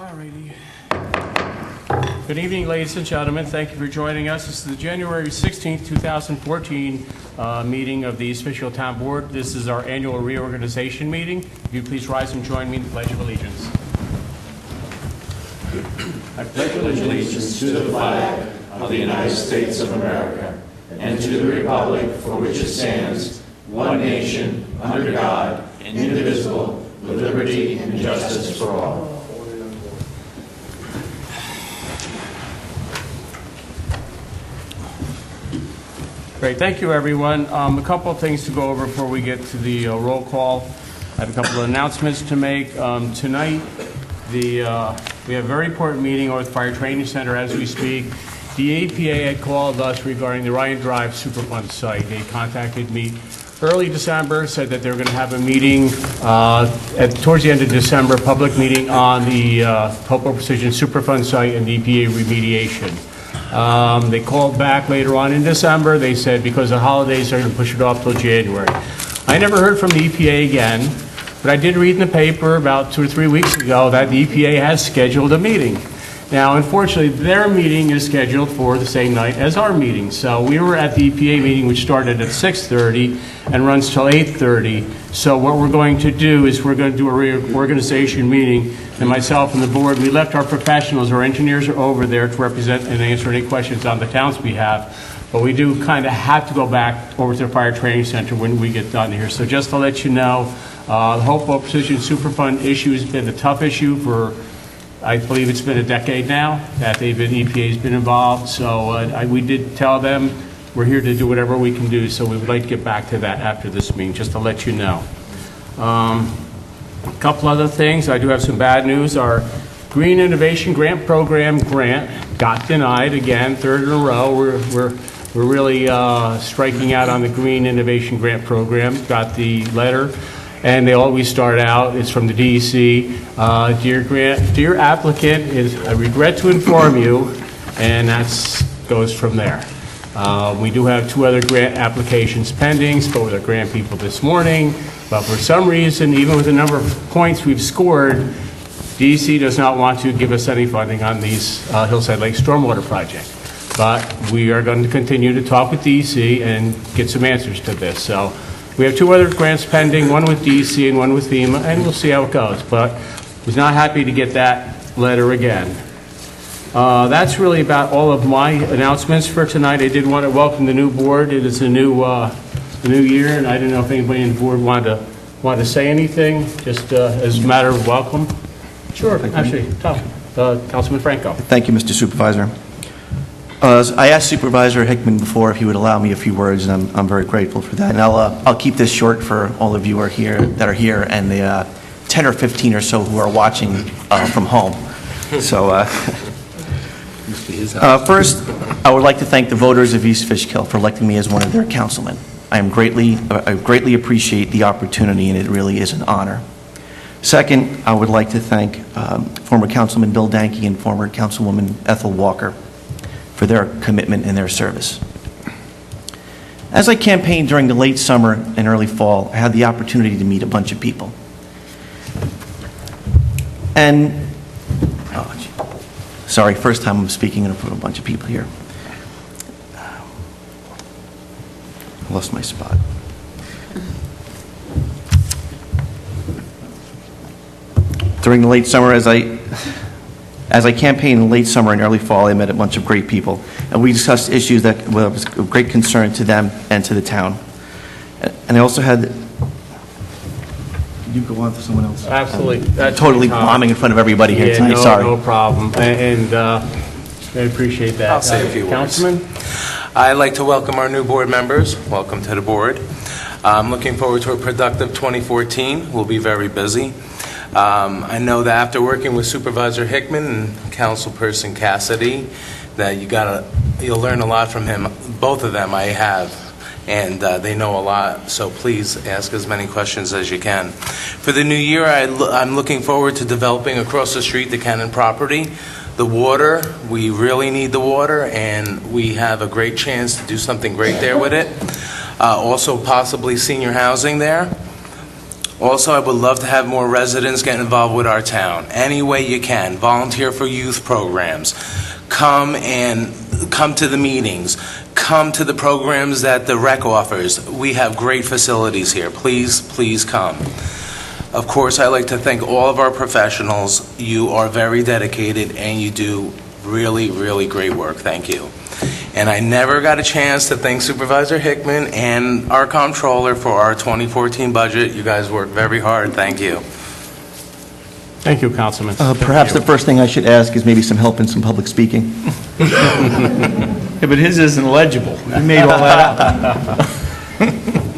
Alrighty. Good evening, ladies and gentlemen. Thank you for joining us. This is the January 16th, 2014 meeting of the East Fishkill Town Board. This is our annual reorganization meeting. If you please rise and join me in the Pledge of Allegiance. I pledge allegiance to the flag of the United States of America and to the republic for which it stands, one nation, under God, indivisible, with liberty and justice for all. Great, thank you, everyone. A couple of things to go over before we get to the roll call. I have a couple of announcements to make. Tonight, we have a very important meeting over at the Fire Training Center as we speak. The APA had called us regarding the Ryan Drive Superfund site. They contacted me early December, said that they were going to have a meeting towards the end of December, public meeting on the Hopewell Precision Superfund site and EPA remediation. They called back later on in December. They said because of the holidays, they're going to push it off till January. I never heard from the EPA again, but I did read in the paper about 2 or 3 weeks ago that the EPA has scheduled a meeting. Now, unfortunately, their meeting is scheduled for the same night as our meeting. So we were at the EPA meeting, which started at 6:30 and runs till 8:30. So what we're going to do is we're going to do a reorganization meeting, and myself and the board, we left our professionals, our engineers are over there to represent and answer any questions on the town's behalf. But we do kind of have to go back over to the Fire Training Center when we get done here. So just to let you know, the Hopewell Precision Superfund issue has been a tough issue for, I believe it's been a decade now that EPA's been involved. So we did tell them we're here to do whatever we can do. So we would like to get back to that after this meeting, just to let you know. A couple other things. I do have some bad news. Our Green Innovation Grant Program grant got denied again, third in a row. We're really striking out on the Green Innovation Grant Program. Got the letter. And they always start out, it's from the DEC, dear applicant, I regret to inform you, and that goes from there. We do have 2 other grant applications pending, spoke with our grant people this morning, but for some reason, even with the number of points we've scored, DEC does not want to give us any funding on these Hillside Lake Stormwater project. But we are going to continue to talk with DEC and get some answers to this. So we have 2 other grants pending, one with DEC and one with FEMA, and we'll see how it goes. But was not happy to get that letter again. That's really about all of my announcements for tonight. I did want to welcome the new board. It is a new year, and I didn't know if anybody on the board wanted to say anything, just as a matter of welcome. Sure, actually, Councilman Franco. Thank you, Mr. Supervisor. I asked Supervisor Hickman before if he would allow me a few words, and I'm very grateful for that. And I'll keep this short for all of you that are here, and the 10 or 15 or so who are watching from home. So first, I would like to thank the voters of East Fishkill for electing me as one of their councilmen. I greatly appreciate the opportunity, and it really is an honor. Second, I would like to thank former Councilman Bill Danke and former Councilwoman Ethel Walker for their commitment and their service. As I campaigned during the late summer and early fall, I had the opportunity to meet a bunch of people. And, sorry, first time I'm speaking in front of a bunch of people here. I lost my spot. During the late summer, as I campaigned in late summer and early fall, I met a bunch of great people, and we discussed issues that was of great concern to them and to the town. And I also had... Did you go on to someone else? Absolutely. That's totally bombing in front of everybody here tonight, sorry. No problem, and I appreciate that. I'll say a few words. Councilman? I'd like to welcome our new board members. Welcome to the board. I'm looking forward to a productive 2014. We'll be very busy. I know that after working with Supervisor Hickman and Councilperson Cassidy, that you'll learn a lot from him. Both of them I have, and they know a lot, so please ask as many questions as you can. For the new year, I'm looking forward to developing across the street the Cannon property. The water, we really need the water, and we have a great chance to do something great there with it. Also possibly senior housing there. Also, I would love to have more residents get involved with our town. Any way you can. Volunteer for youth programs. Come to the meetings. Come to the programs that the rec offers. We have great facilities here. Please, please come. Of course, I'd like to thank all of our professionals. You are very dedicated and you do really, really great work. Thank you. And I never got a chance to thank Supervisor Hickman and our comptroller for our 2014 budget. You guys worked very hard. Thank you. Thank you, Councilman. Perhaps the first thing I should ask is maybe some help in some public speaking. Yeah, but his isn't legible. He made all that up.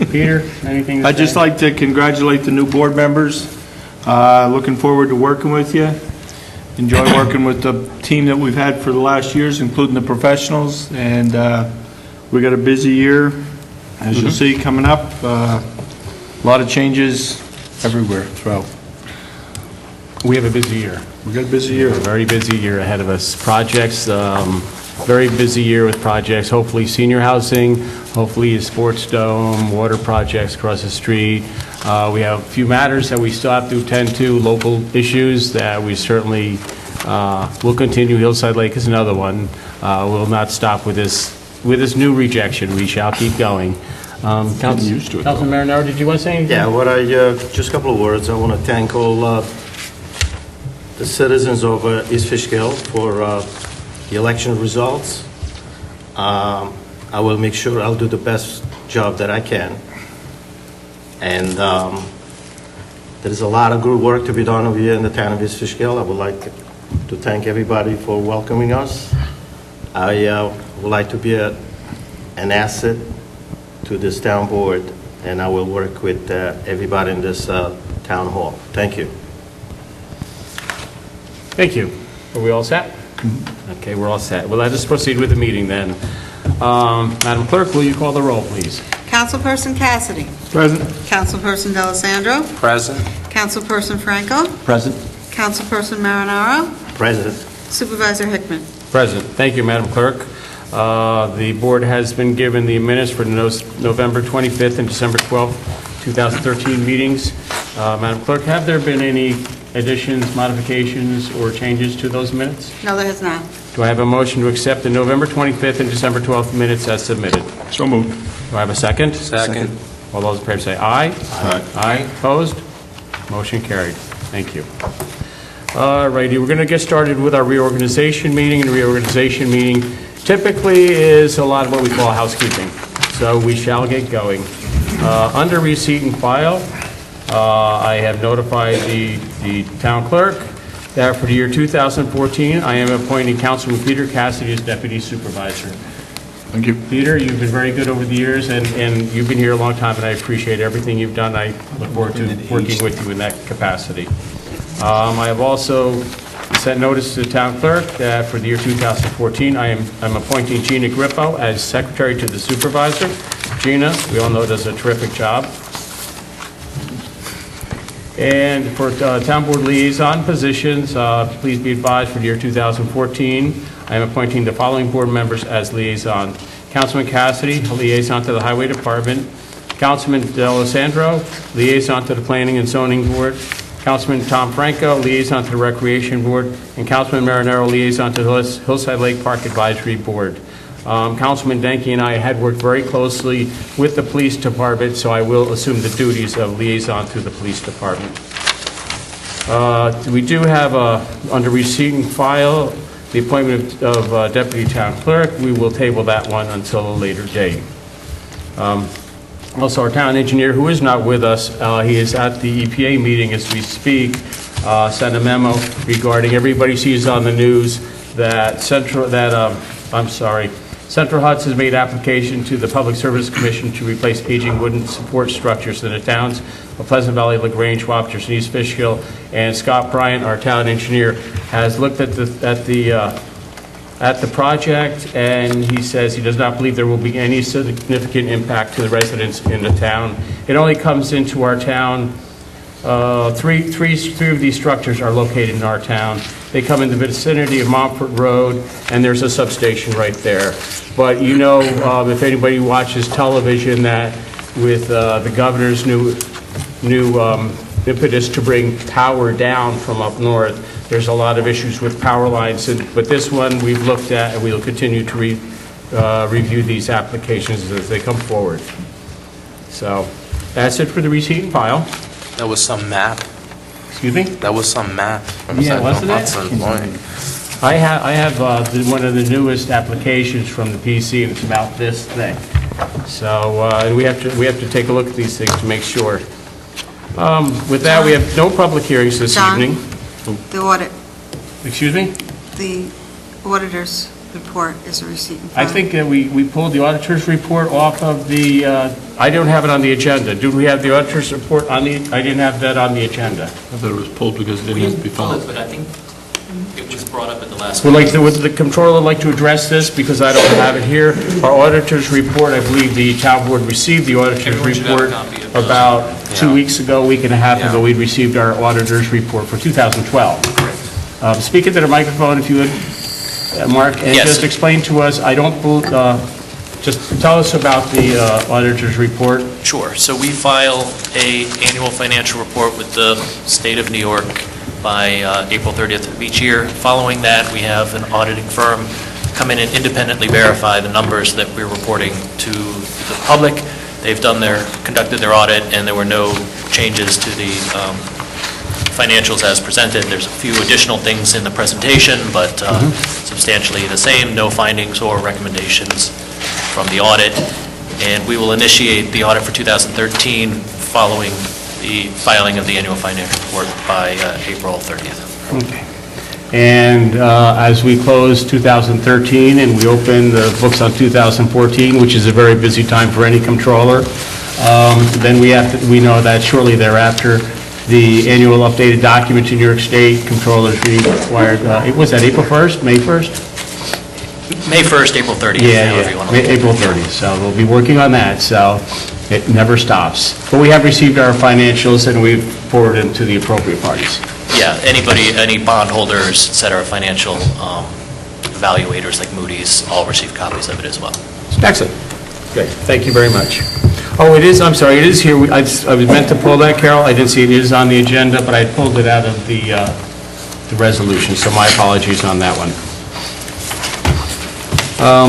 Peter, anything to I'd just say? like to congratulate the new board members. Looking forward to working with you. Enjoy working with the team that we've had for the last years, including the professionals. And we got a busy year, as you'll see, coming up. A lot of changes everywhere throughout. We have a busy year. We got a busy year. A very busy year ahead of us. Projects, very busy year with projects, hopefully senior housing, hopefully a sports dome, water projects across the street. We have a few matters that we still have to attend to, local issues that we certainly will continue. Hillside Lake is another one. We'll not stop with this new rejection. We shall keep going. Councilman Marinaro, did you want to say anything? Yeah, just a couple of words. I want to thank all the citizens of East Fishkill for the election results. I will make sure I'll do the best job that I can. And there is a lot of good work to be done over here in the town of East Fishkill. I would like to thank everybody for welcoming us. I would like to be an asset to this town board, and I will work with everybody in this town hall. Thank you. Thank you. Are we all set? Okay, we're all set. Well, let us proceed with the meeting then. Madam Clerk, will you call the roll, please? Councilperson Cassidy. Present. Councilperson D'Alessandro. Present. Councilperson Franco. Present. Councilperson Marinaro. President. Supervisor Hickman. Present. Thank you, Madam Clerk. The board has been given the minutes for the November 25th and December 12th, 2013 meetings. Madam Clerk, have there been any additions, modifications, or changes to those minutes? No, there has not. Do I have a motion to accept the November 25th and December 12th minutes as submitted? So moved. Do I have a second? Second. All those in favor say aye. Aye. Aye. Opposed? Motion carried. Thank you. All righty, we're going to get started with our reorganization meeting. And the reorganization meeting typically is a lot of what we call housekeeping. So we shall get going. Under receipt and file, I have notified the town clerk that for the year 2014, I am appointing Councilman Peter Cassidy as deputy supervisor. Thank you. Peter, you've been very good over the years, and you've been here a long time, and I appreciate everything you've done. I look forward to working with you in that capacity. I have also sent notice to the town clerk that for the year 2014, I'm appointing Gina Grippo as secretary to the supervisor. Gina, we all know, does a terrific job. And for town board liaison positions, please be advised for the year 2014, I am appointing the following board members as liaison. Councilman Cassidy, liaison to the Highway Department. Councilman D'Alessandro, liaison to the Planning and Zoning Board. Councilman Tom Franco, liaison to the Recreation Board. And Councilman Marinaro, liaison to the Hillside Lake Park Advisory Board. Councilman Denke and I had worked very closely with the police department, so I will assume the duties of liaison to the police department. We do have, under receipt and file, the appointment of deputy town clerk. We will table that one until a later date. Also, our town engineer, who is not with us, he is at the EPA meeting as we speak, sent a memo regarding, everybody sees on the news that Central Hudson has made application to the Public Service Commission to replace aging wooden support structures in the towns of Pleasant Valley, LaGrange, Wappingers, and East Fishkill. And Scott Bryant, our town engineer, has looked at the project, and he says he does not believe there will be any significant impact to the residents in the town. It only comes into our town. Three of these structures are located in our town. They come in the vicinity of Montfort Road, and there's a substation right there. But you know, if anybody watches television, that with the governor's new new impetus to bring power down from up north. There's a lot of issues with power lines, but this one we've looked at, and we'll continue to review these applications as they come forward. So that's it for the receipt and file. That was some map. Excuse me? That was some map. From Yeah, Central wasn't it? Hudson Point. I have one of the newest applications from the PC, and it's about this thick. So, and we have to take a look at these things to make sure. With that, we have no public hearings this John? evening. The audit, Excuse me? the auditor's report is a receipt and file. I think that we pulled the auditor's report off of the, I don't have it on the agenda. Do we have the auditor's report on the, I didn't have that on the agenda. I thought it was pulled because it didn't have to be filed. But I think it was brought up at the last. Would the controller like to address this, because I don't have it here? Our auditor's report, I believe the town board received the auditor's Everyone should have a report copy of those. about 2 Yeah. weeks ago, week and a half ago, Yeah. we received our auditor's report for 2012. Speak into the microphone if you would, Mark, and Yes. just explain to us, just tell us about the auditor's report. Sure. So we file a annual financial report with the state of New York by April 30th of each year. Following that, we have an auditing firm come in and independently verify the numbers that we're reporting to the public. They've conducted their audit, and there were no changes to the financials as presented. There's a few additional things in the presentation, but substantially the same, no findings or recommendations from the audit. And we will initiate the audit for 2013 following the filing of the annual financial report by April 30th. Okay. And as we close 2013 and we open the books on 2014, which is a very busy time for any controller, then we know that shortly thereafter, the annual updated document to New York State controllers required, was that April 1st, May 1st? May 1st, April 30th. however you want to look at it. April 30th, so we'll be working on that, so it never stops. But we have received our financials and we've forwarded them to the appropriate parties. Yeah, any bondholders, et cetera, financial evaluators like Moody's, all receive copies of it as well. Excellent. Great, thank you very much. Oh, it is, I'm sorry, it is here. I was meant to pull that, Carol. I didn't see it is on the agenda, but I pulled it out of the resolution, so my apologies on that one.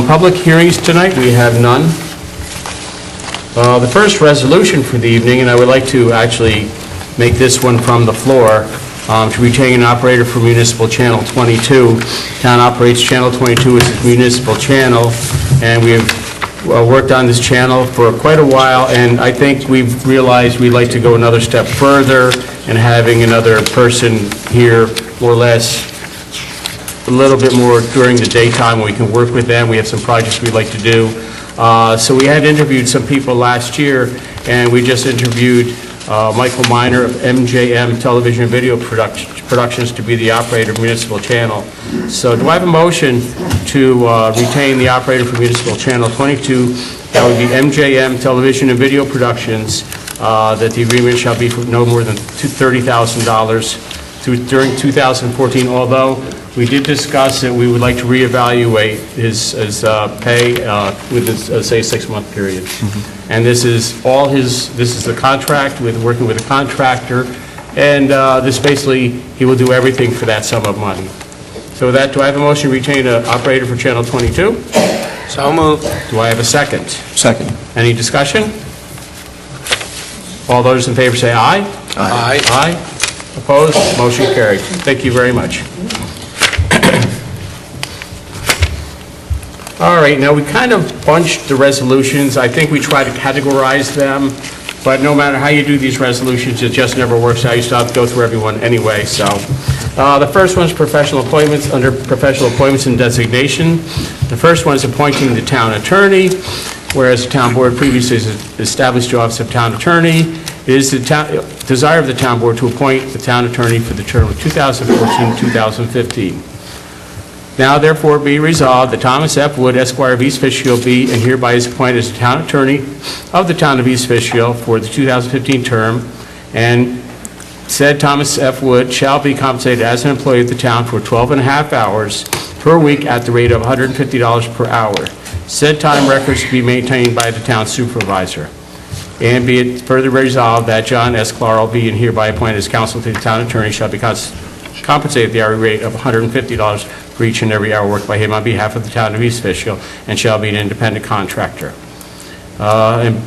Public hearings tonight, we have none. The first resolution for the evening, and I would like to actually make this one from the floor, to retain an operator for municipal channel 22. Town operates channel 22 as its municipal channel, and we have worked on this channel for quite a while, and I think we've realized we'd like to go another step further in having another person here, more or less, a little bit more during the daytime when we can work with them. We have some projects we'd like to do. So we had interviewed some people last year, and we just interviewed Michael Miner of MJM Television and Video Productions to be the operator of Municipal Channel. So do I have a motion to retain the operator for Municipal Channel 22? That would be MJM Television and Video Productions, that the agreement shall be for no more than $30,000 during 2014, although we did discuss that we would like to reevaluate his pay with his, say, 6-month period. And this is the contract with working with a contractor, and this basically, he will do everything for that sum of money. So with that, do I have a motion to retain an operator for Channel 22? So moved. Do I have a second? Second. Any discussion? All those in favor say aye. Aye. Aye. Opposed? Motion carried. Thank you very much. All right, now we kind of bunched the resolutions. I think we try to categorize them, but no matter how you do these resolutions, it just never works out. You still have to go through everyone anyway, so. The first one is professional appointments, under professional appointments and designation. The first one is appointing the town attorney, whereas the town board previously has established the office of town attorney. It is the desire of the town board to appoint the town attorney for the term of 2014-2015. Now therefore be resolved that Thomas F. Wood, Esquire of East Fishkill, be and hereby is appointed as the town attorney of the town of East Fishkill for the 2015 term, and said Thomas F. Wood shall be compensated as an employee of the town for 12.5 hours per week at the rate of $150 per hour. Said time records to be maintained by the town supervisor. And be it further resolved that John S. Clarl being hereby appointed as counsel to the town attorney shall be compensated at the hourly rate of $150 for each and every hour worked by him on behalf of the town of East Fishkill, and shall be an independent contractor. And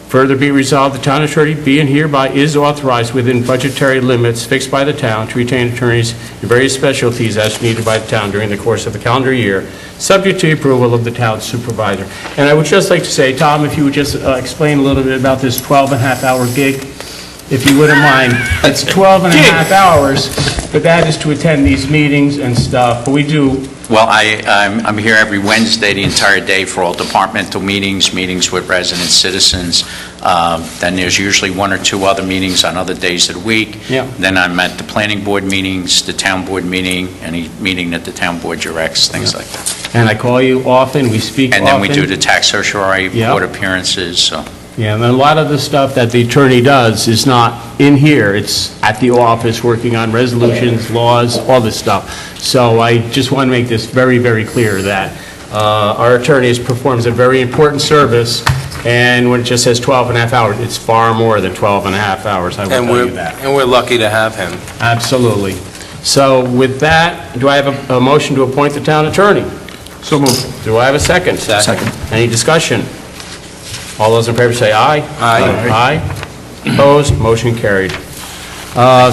further be resolved, the town attorney being hereby is authorized within budgetary limits fixed by the town to retain attorneys in various specialties as needed by the town during the course of the calendar year, subject to approval of the town supervisor. And I would just like to say, Tom, if you would just explain a little bit about this 12-and-a-half-hour gig, if you wouldn't mind. It's 12 and a half hours, but that is to attend these meetings and stuff. But we do. Well, I'm here every Wednesday, the entire day, for all departmental meetings, meetings with residents, citizens. Then there's usually one or two other meetings on other days of the week. Yeah. Then I'm at the planning board meetings, the town board meeting, any meeting that the town board directs, things like that. And I call you often, we speak often. And then we do the tax certiorari Yeah. board appearances, so. Yeah, and a lot of the stuff that the attorney does is not in here. It's at the office, working on resolutions, laws, all this stuff. So I just want to make this very, very clear that our attorney performs a very important service, and when it just says 12 and a half hours, it's far more than 12 and a half hours, I will tell you that. And we're lucky to have him. Absolutely. So with that, do I have a motion to appoint the town attorney? So moved. Do I have a second? Second. Any discussion? All those in favor say aye. Aye. Aye. Opposed? Motion carried.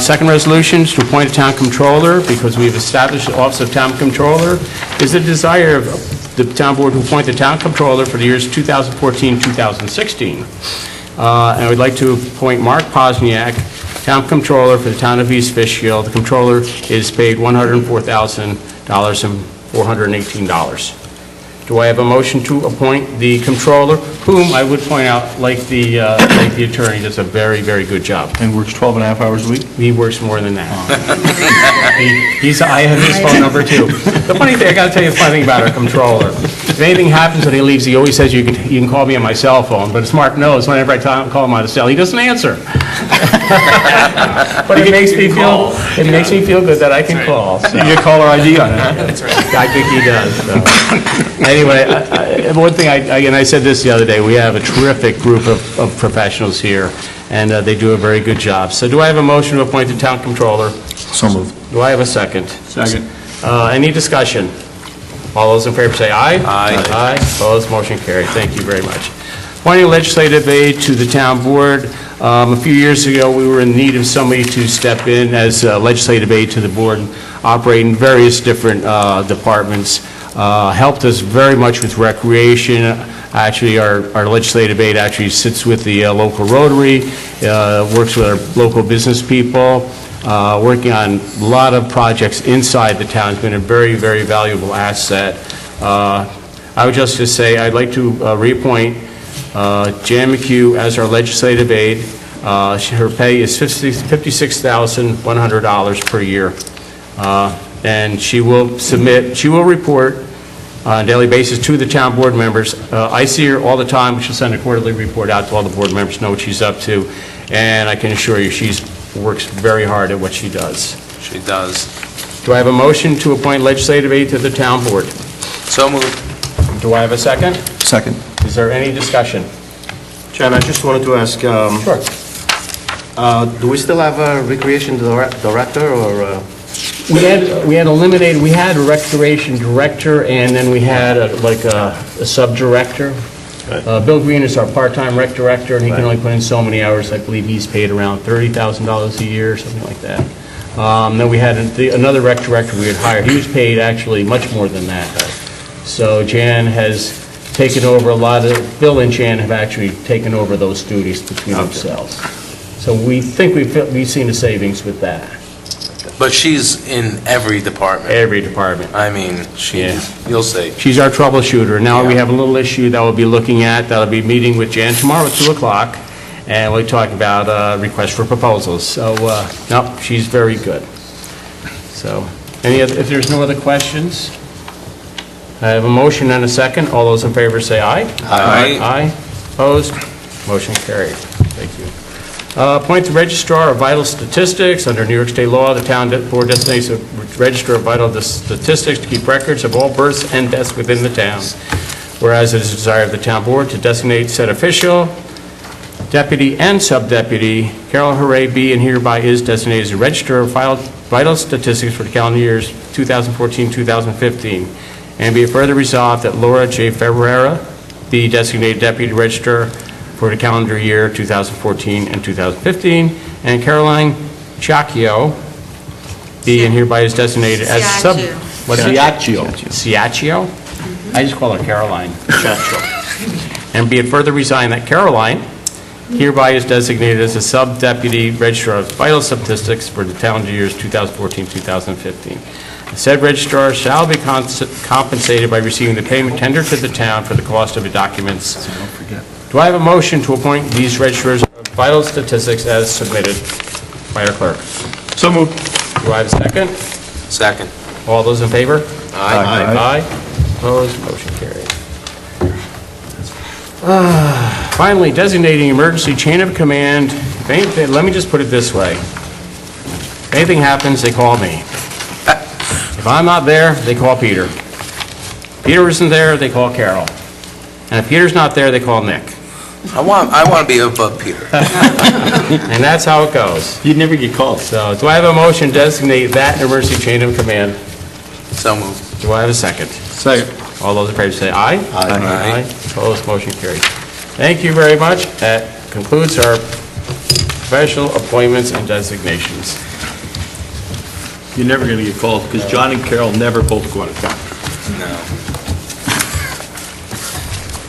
Second resolution is to appoint a town controller, because we've established the office of town controller. Is the desire of the town board to appoint the town controller for the years 2014-2016. And I would like to appoint Mark Posniak, town controller for the town of East Fishkill. The controller is paid $104,418. Do I have a motion to appoint the controller, whom I would point out, like the attorney, does a very, very good job. And works 12 and a half hours a week? He works more than that. I have his phone number, too. The funny thing, I got to tell you the funny thing about our controller. If anything happens and he leaves, he always says, you can call me on my cell phone, but as Mark knows, whenever I call him on the cell, he doesn't answer. But it makes me feel good that I can call. So. You get caller ID on it. That's right. I think he does. So. Anyway, one thing, and I said this the other day, we have a terrific group of professionals here, and they do a very good job. So do I have a motion to appoint the town controller? So moved. Do I have a second? Second. Any discussion? All those in favor say aye. Aye. Aye. Opposed? Motion carried. Thank you very much. Appointing legislative aid to the town board. A few years ago, we were in need of somebody to step in as legislative aid to the board, operating various different departments. Helped us very much with recreation. Actually, our legislative aid actually sits with the local Rotary, works with our local business people, working on a lot of projects inside the town. It's been a very, very valuable asset. I would just say I'd like to reappoint Jan McHugh as our legislative aide. Her pay is $56,100 per year. And she will report on a daily basis to the town board members. I see her all the time. She'll send a quarterly report out to all the board members to know what she's up to. And I can assure you, she works very hard at what she does. She does. Do I have a motion to appoint legislative aid to the town board? So moved. Do I have a second? Second. Is there any discussion? Chairman, I just wanted to ask, Sure. do we still have a recreation director, or? We had eliminated, we had a recreation director, and then we had a sub-director. Bill Green is our part-time rec director, and he can only put in so many hours. I believe he's paid around $30,000 a year, something like that. Then we had another rec director we had hired. He was paid actually much more than that. So Jan has taken over a lot of, Bill and Jan have actually taken over those duties between themselves. So we think we've seen a savings with that. But she's in every department. Every department. I mean, you'll see. She's our troubleshooter. Now we have a little issue that we'll be looking at, that'll be meeting with Jan tomorrow at 2 o'clock, and we'll talk about requests for proposals. So, no, she's very good. So, if there's no other questions, I have a motion and a second. All those in favor say aye. Aye. Aye. Opposed? Motion carried. Thank you. Appoint the Registrar of Vital Statistics. Under New York State law, the town board designates a Registrar of Vital Statistics to keep records of all births and deaths within the town. Whereas it is the desire of the town board to designate said official deputy and sub-deputy. Carol Hooray be and hereby is designated as a Register of Vital Statistics for the calendar years 2014-2015. And be it further resolved that Laura J. Ferreira be designated Deputy Registrar for the calendar year 2014 and 2015, and Caroline Ciacchio be and hereby is designated as sub... Ciacchio. What is it? Ciacchio. Ciacchio? I just call her Caroline. And be it further resigned that Caroline hereby is designated as a sub-deputy registrar of vital statistics for the calendar years 2014-2015. Said registrar shall be compensated by receiving the payment tendered to the town for the cost of the documents. Do I have a motion to appoint these registrars of vital statistics as submitted by our clerk? So moved. Do I have a second? Second. All those in favor? Aye. Aye. Opposed? Motion carried. Finally, designating emergency chain of command. Let me just put it this way. If anything happens, they call me. If I'm not there, they call Peter. If Peter isn't there, they call Carol. And if Peter's not there, they call Nick. I want to be above Peter. And that's how it goes. You'd never get called. So, do I have a motion to designate that emergency chain of command? So moved. Do I have a second? Second. All those in favor say aye. Aye. Opposed, motion carries. Thank you very much. That concludes our professional appointments and designations. You're never going to get called, because John and Carol never both go out of town. No.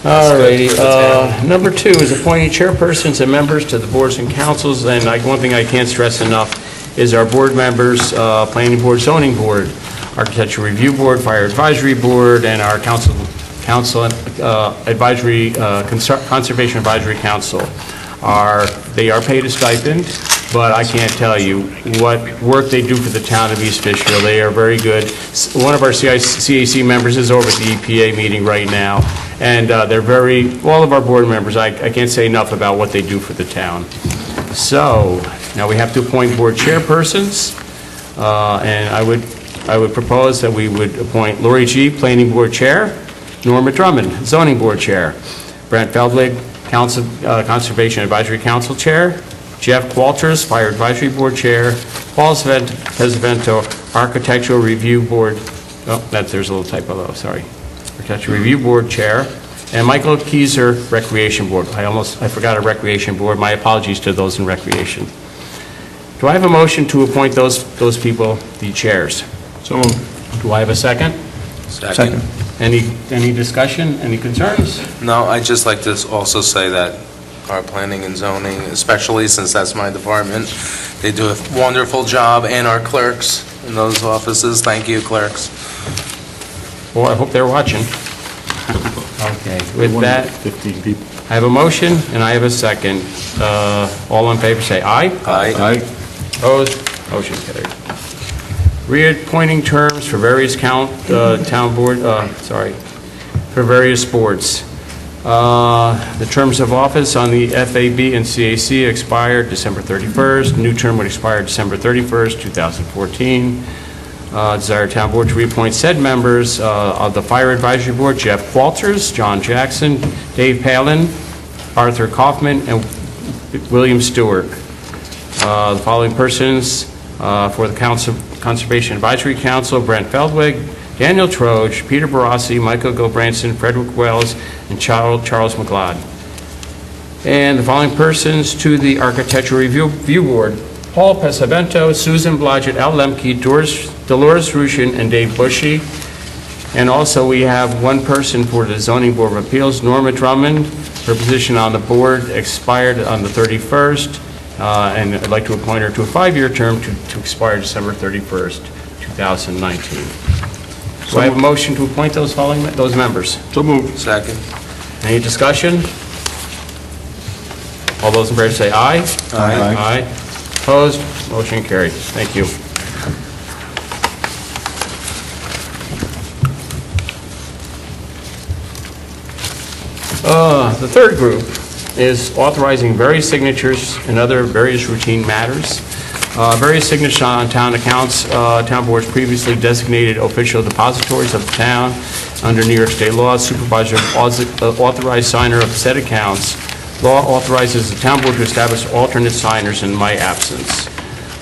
All righty. Number 2 is appointing chairpersons and members to the boards and councils. And one thing I can't stress enough is our board members, Planning Board, Zoning Board, Architecture Review Board, Fire Advisory Board, and our Conservation Advisory Council. They are paid a stipend, but I can't tell you what work they do for the town of East Fishkill. They are very good. One of our CAC members is over at the EPA meeting right now, and all of our board members, I can't say enough about what they do for the town. So, now we have to appoint board chairpersons, and I would propose that we would appoint Lori G., Planning Board Chair, Norma Drummond, Zoning Board Chair, Brent Feldwig, Conservation Advisory Council Chair, Jeff Walters, Fire Advisory Board Chair, Paul Pesavento, Architectural Review Board, there's a little typo though, sorry, Architectural Review Board Chair, and Michael Keyser, Recreation Board. I forgot a Recreation Board. My apologies to those in Recreation. Do I have a motion to appoint those people the chairs? So moved. Do I have a second? Second. Any discussion, any concerns? No, I'd just like to also say that our planning and zoning, especially since that's my department, they do a wonderful job, and our clerks in those offices. Thank you, clerks. Well, I hope they're watching. Okay, with that, 15 people. I have a motion and I have a second. All in favor say aye. Aye. Opposed? Motion carried. Reappointing terms for various for various boards. The terms of office on the FAB and CAC expired December 31st. New term would expire December 31st, 2014. Desire Town Board to reappoint said members of the Fire Advisory Board: Jeff Walters, John Jackson, Dave Palin, Arthur Kaufman, and William Stewart. The following persons for the Conservation Advisory Council: Brent Feldwig, Daniel Troge, Peter Barassi, Michael Gilbranson, Frederick Wells, and Charles McLeod. And the following persons to the Architectural Review Board: Paul Pesavento, Susan Blodgett, Al Lemke, Dolores Rushin, and Dave Bushy. And also we have one person for the Zoning Board of Appeals, Norma Drummond. Her position on the board expired on the 31st, and I'd like to appoint her to a 5-year term to expire December 31st, 2019. Do I have a motion to appoint those members? So moved. Second. Any discussion? All those in favor say aye. Aye. Aye. Opposed? Motion carried. Thank you. The third group is authorizing various signatures and other various routine matters. Various signatures on town accounts. Town boards previously designated official depositories of the town under New York State law. Supervisor authorized signer of said accounts. Law authorizes the town board to establish alternate signers in my absence.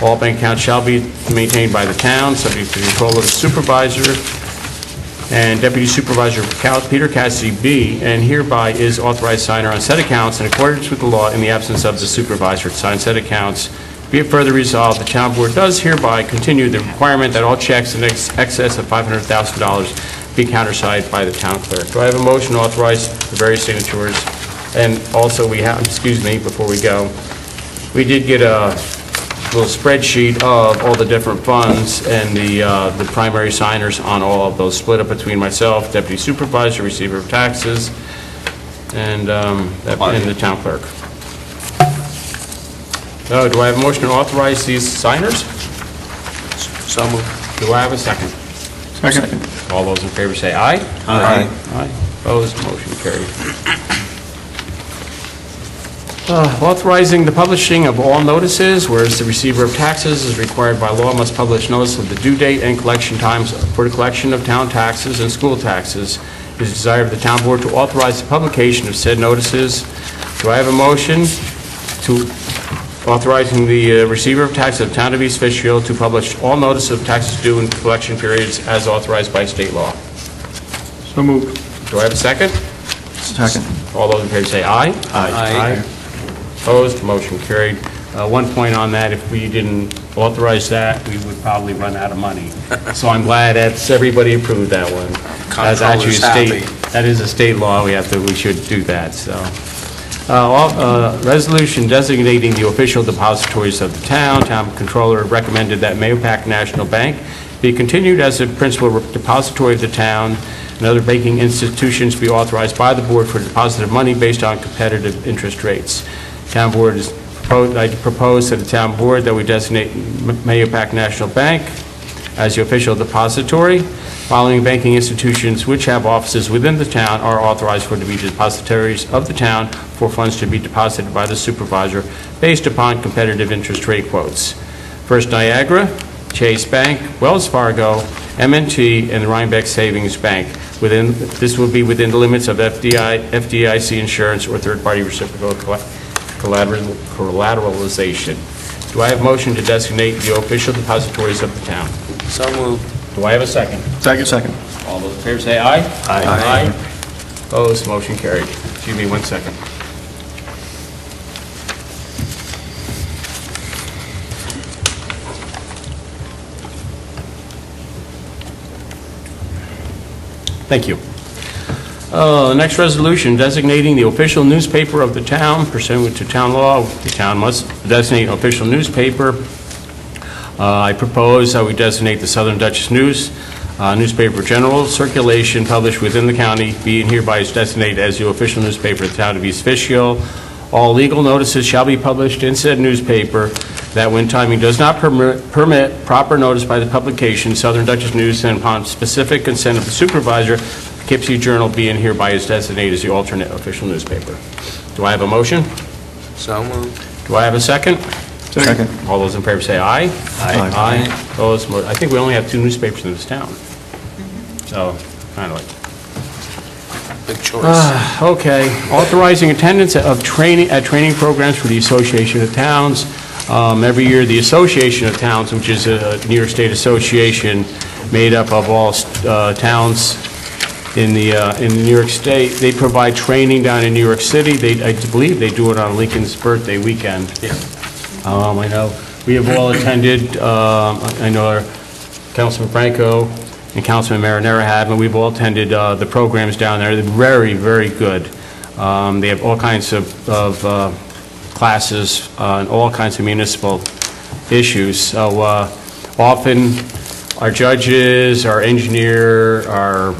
All bank accounts shall be maintained by the town, subject to the control of the supervisor and Deputy Supervisor Peter Cassidy B., and hereby is authorized signer on said accounts in accordance with the law in the absence of the supervisor to sign said accounts. Be it further resolved, the town board does hereby continue the requirement that all checks in excess of $500,000 be countersigned by the town clerk. Do I have a motion to authorize the various signatures? And also, we have, excuse me, before we go, we did get a little spreadsheet of all the different funds and the primary signers on all of those, split up between myself, Deputy Supervisor, Receiver of Taxes, and the town clerk. So, do I have a motion to authorize these signers? So moved. Do I have a second? Second. All those in favor say aye. Aye. Aye. Opposed, motion carried. Authorizing the publishing of all notices, whereas the receiver of taxes is required by law must publish notice of the due date and collection times for the collection of town taxes and school taxes. It is desired of the town board to authorize the publication of said notices. Do I have a motion to authorizing the receiver of taxes of the town of East Fishkill to publish all notice of taxes due in collection periods as authorized by state law? So moved. Do I have a second? Second. All those in favor say aye. Aye. Opposed, motion carried. One point on that, if we didn't authorize that, we would probably run out of money. So I'm glad that's, everybody approved that one. That's actually a Comptroller's state, that is a state law, we should do that, so. Resolution designating the official depositories of the town. Town controller recommended that Mahopac National Bank be continued as the principal depository of the town, and other banking institutions be authorized by the board for deposit of money based on competitive interest rates. Town board is I propose to the town board that we designate Mahopac National Bank as the official depository. Following banking institutions which have offices within the town are authorized for to be depositories of the town for funds to be deposited by the supervisor based upon competitive interest rate quotes. First Niagara, Chase Bank, Wells Fargo, M&T, and the Rhinebeck Savings Bank. This will be within the limits of FDIC insurance or third-party reciprocal collateralization. Do I have a motion to designate the official depositories of the town? So moved. Do I have a second? Second. All those in favor say aye. Aye. Opposed, motion carried. Excuse me 1 second. Thank you. The next resolution, designating the official newspaper of the town pursuant to town law. The town must designate an official newspaper. I propose that we designate the Southern Dutchess News newspaper general circulation published within the county, being hereby is designated as the official newspaper of the town of East Fishkill. All legal notices shall be published in said newspaper, that when timing does not permit proper notice by the publication, Southern Dutchess News, and upon specific consent of the supervisor, Poughkeepsie Journal being hereby is designated as the alternate official newspaper. Do I have a motion? So moved. Do I have a second? Second. All those in favor say aye. Aye. Opposed, I think we only have 2 newspapers in this town. So, kind of like. Big choice. Okay, authorizing attendance of training programs for the Association of Towns. Every year, the Association of Towns, which is a New York State association made up of all towns in New York State, they provide training down in New York City. I believe they do it on Lincoln's birthday weekend. Yeah. I know we have all attended. I know our Councilman Franco and Councilman Marinera have, and we've all attended the programs down there. They're very, very good. They have all kinds of classes on all kinds of municipal issues. So often our judges, our engineer, our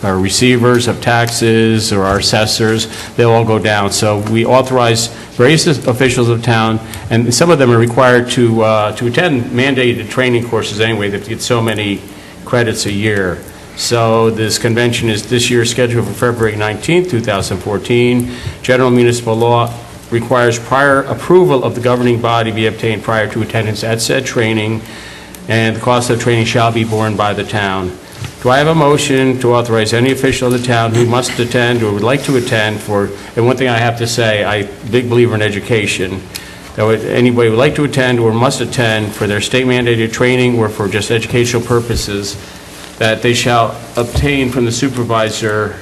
receivers of taxes, or our assessors, they'll all go down. So we authorize various officials of town, and some of them are required to attend mandated training courses anyway. They have to get so many credits a year. So this convention is this year scheduled for February 19th, 2014. General municipal law requires prior approval of the governing body be obtained prior to attendance at said training, and the cost of training shall be borne by the town. Do I have a motion to authorize any official of the town who must attend or would like to attend for, and one thing I have to say, I'm a big believer in education, that anybody would like to attend or must attend for their state mandated training or for just educational purposes, that they shall obtain from the supervisor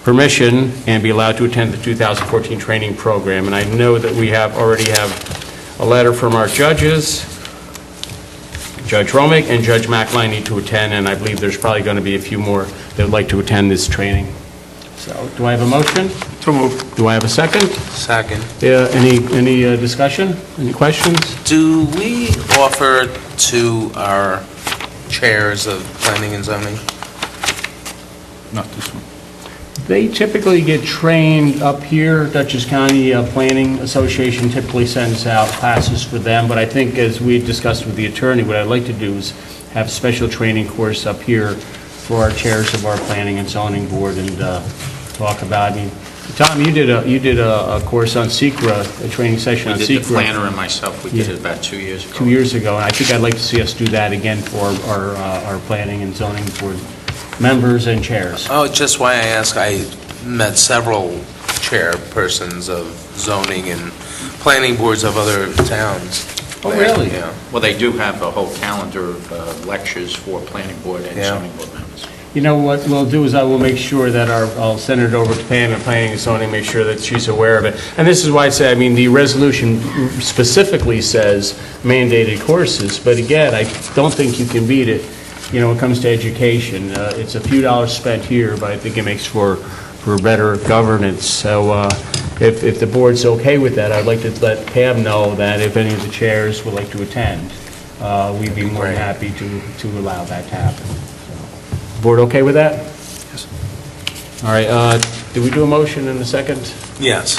permission and be allowed to attend the 2014 training program. And I know that we already have a letter from our judges. Judge Romick and Judge McLean need to attend, and I believe there's probably going to be a few more that would like to attend this training. So, do I have a motion? So moved. Do I have a second? Second. Any discussion? Any questions? Do we offer to our chairs of planning and zoning? Not this one. They typically get trained up here. Dutchess County Planning Association typically sends out classes for them, but I think as we discussed with the attorney, what I'd like to do is have a special training course up here for our chairs of our planning and zoning board and talk about, I mean, Tom, you did a course on SECRA, a training session on SECRA. We did the planner and myself, we did it about 2 years ago. 2 years ago, and I think I'd like to see us do that again for our planning and zoning board members and chairs. Oh, just why I ask, I met several chairpersons of zoning and planning boards of other towns. Oh, really? Yeah. Well, they do have a whole calendar of lectures for planning board and Yeah. zoning board members. You know, what we'll do is I will make sure that I'll send it over to Pam and Planning and Zoning, make sure that she's aware of it. And this is why I say, I mean, the resolution specifically says mandated courses, but again, I don't think you can beat it, you know, when it comes to education. It's a few dollars spent here, but I think it makes for better governance. So if the board's okay with that, I'd like to let Pam know that if any of the chairs would like to attend, we'd be more than happy to allow that to happen. Board okay with that? Yes. All right, did we do a motion in a second? Yes.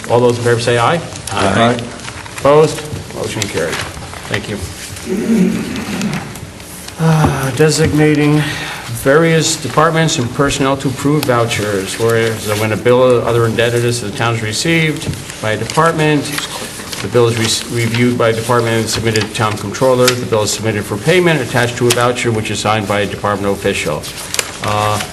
All those in favor say aye. Aye. Opposed? Motion carried. Thank you. Designating various departments and personnel to approve vouchers, whereas when a bill of other indebtedness of the town is received by a department, the bill is reviewed by a department and submitted to town controller. The bill is submitted for payment, attached to a voucher, which is signed by a department official.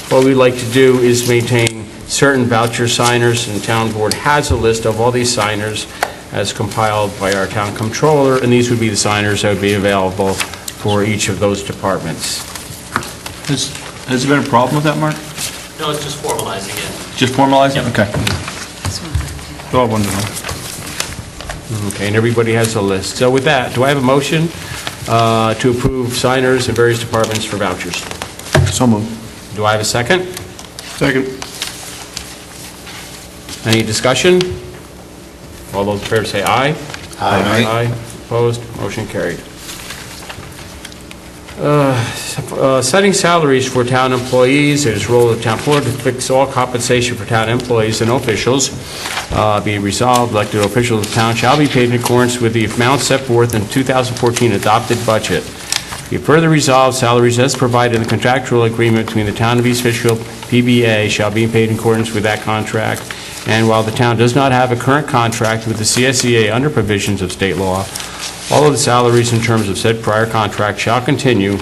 What we'd like to do is maintain certain voucher signers, and the town board has a list of all these signers as compiled by our town controller, and these would be the signers that would be available for each of those departments. Has there been a problem with that, Mark? No, it's just formalizing it. Just formalizing? Okay. This one. That's all I wanted to know. Okay, and everybody has a list. So with that, do I have a motion to approve signers in various departments for vouchers? So moved. Do I have a second? Second. Any discussion? All those in favor say aye. Aye. Aye. Opposed? Motion carried. Setting salaries for town employees. It is the role of the town board to fix all compensation for town employees and officials. Be resolved, elected officials of the town shall be paid in accordance with the amount set forth in 2014 adopted budget. Be further resolved, salaries as provided in the contractual agreement between the town of East Fishkill, PBA, shall be paid in accordance with that contract. And while the town does not have a current contract with the CSEA under provisions of state law, all of the salaries in terms of said prior contract shall continue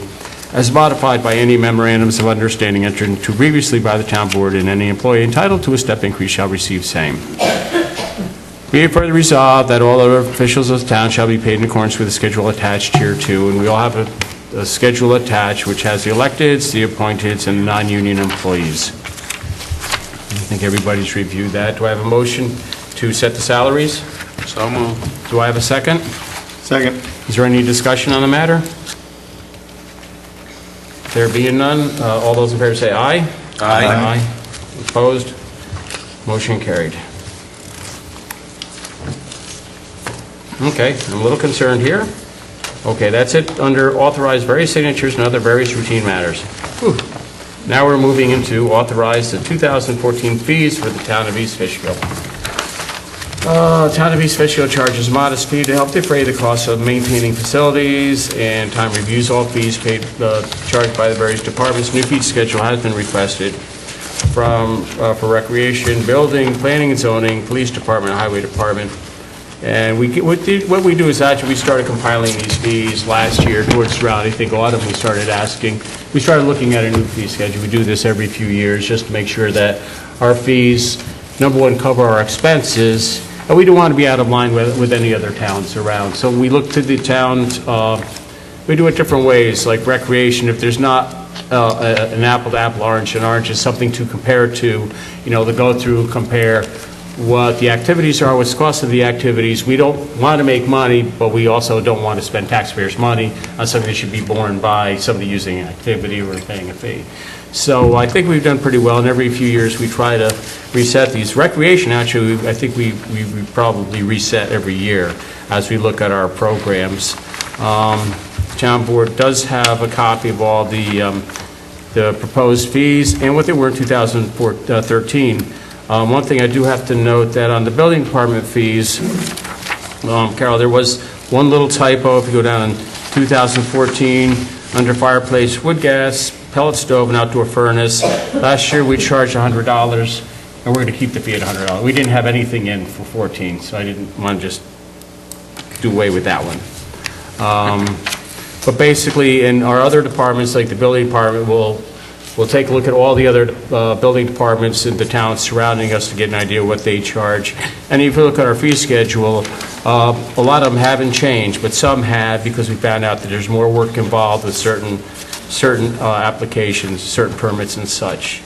as modified by any memorandums of understanding entered into previously by the town board, and any employee entitled to a step increase shall receive same. Be it further resolved that all other officials of the town shall be paid in accordance with the schedule attached here too, and we all have a schedule attached which has the electeds, the appointeds, and the non-union employees. I think everybody's reviewed that. Do I have a motion to set the salaries? So moved. Do I have a second? Second. Is there any discussion on the matter? There being none, all those in favor say aye. Aye. Opposed? Motion carried. Okay, I'm a little concerned here. Okay, that's it under authorized various signatures and other various routine matters. Whew. Now we're moving into authorize the 2014 fees for the town of East Fishkill. Town of East Fishkill charges modest fee to help defray the costs of maintaining facilities, and time reviews all fees paid, charged by the various departments. New fee schedule has been requested for recreation, building, planning and zoning, police department, highway department, And what we do is actually, we started compiling these fees last year towards around, I think, autumn, we started looking at a new fee schedule. We do this every few years just to make sure that our fees, number one, cover our expenses, and we don't want to be out of line with any other towns around. So we look to the towns, we do it different ways, like recreation, if there's not an apple-to-apple, orange and orange is something to compare to, to go through, compare what the activities are, what's the cost of the activities. We don't want to make money, but we also don't want to spend taxpayers' money on something that should be borne by somebody using an activity or paying a fee. So I think we've done pretty well, and every few years we try to reset these. Recreation, actually, I think we probably reset every year as we look at our programs. Town Board does have a copy of all the proposed fees and what they were in 2013. One thing I do have to note that on the building department fees, Carol, there was one little typo. If you go down in 2014, under fireplace, wood gas, pellet stove, and outdoor furnace, last year we charged $100, and we're going to keep the fee at $100. We didn't have anything in for 14, so I didn't want to just do away with that one. But basically, in our other departments, like the building department, we'll take a look at all the other building departments in the town surrounding us to get an idea of what they charge. And if you look at our fee schedule, a lot of them haven't changed, but some have, because we found out that there's more work involved with certain applications, certain permits and such.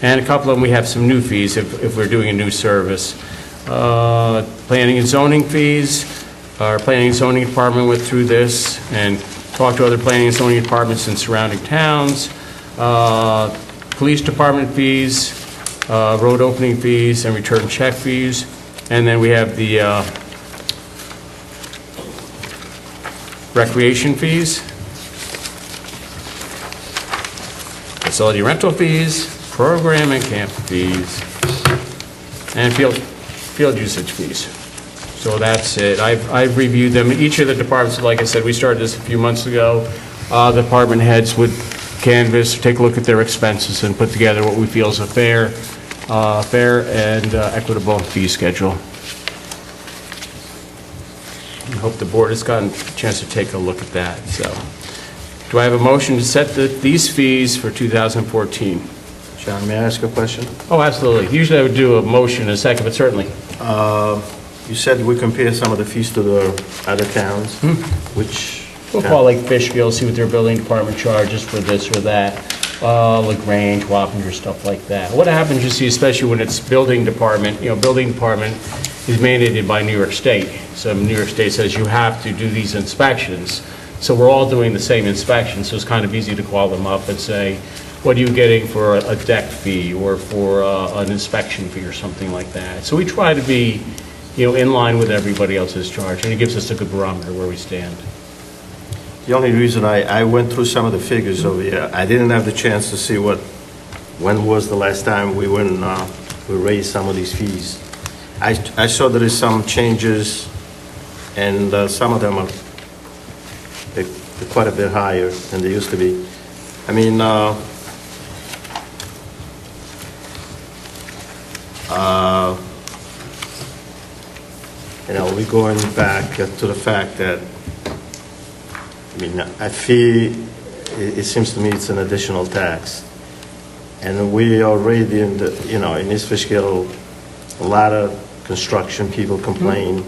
And a couple of them, we have some new fees if we're doing a new service. Planning and zoning fees. Our planning and zoning department went through this and talked to other planning and zoning departments in surrounding towns. Police department fees, road opening fees, and return check fees. And then we have the recreation fees, facility rental fees, program and camp fees, and field usage fees. So that's it. I've reviewed them. Each of the departments, like I said, we started this a few months ago. The department heads would canvass, take a look at their expenses, and put together what we feel is a fair and equitable fee schedule. I hope the board has gotten a chance to take a look at that. So, do I have a motion to set these fees for 2014? John, may I ask a question? Oh, absolutely. Usually I would do a motion in a second, but certainly. You said we compare some of the fees to the other towns. Which We'll call like Fishkill, see what their building department charges for this or that. LaGrange, Wappinger, stuff like that. What happens, you see, especially when it's building department, building department is mandated by New York State. So New York State says you have to do these inspections. So we're all doing the same inspection, so it's kind of easy to call them up and say, what are you getting for a deck fee or for an inspection fee or something like that. So we try to be in line with everybody else's charge, and it gives us a good barometer where we stand. The only reason I went through some of the figures over here, I didn't have the chance to see when was the last time we raised some of these fees. I saw there is some changes, and some of them are they're quite a bit higher than they used to be. I mean, we're going back to the fact that, I feel it seems to me it's an additional tax, and we already in East Fishkill, a lot of construction people complain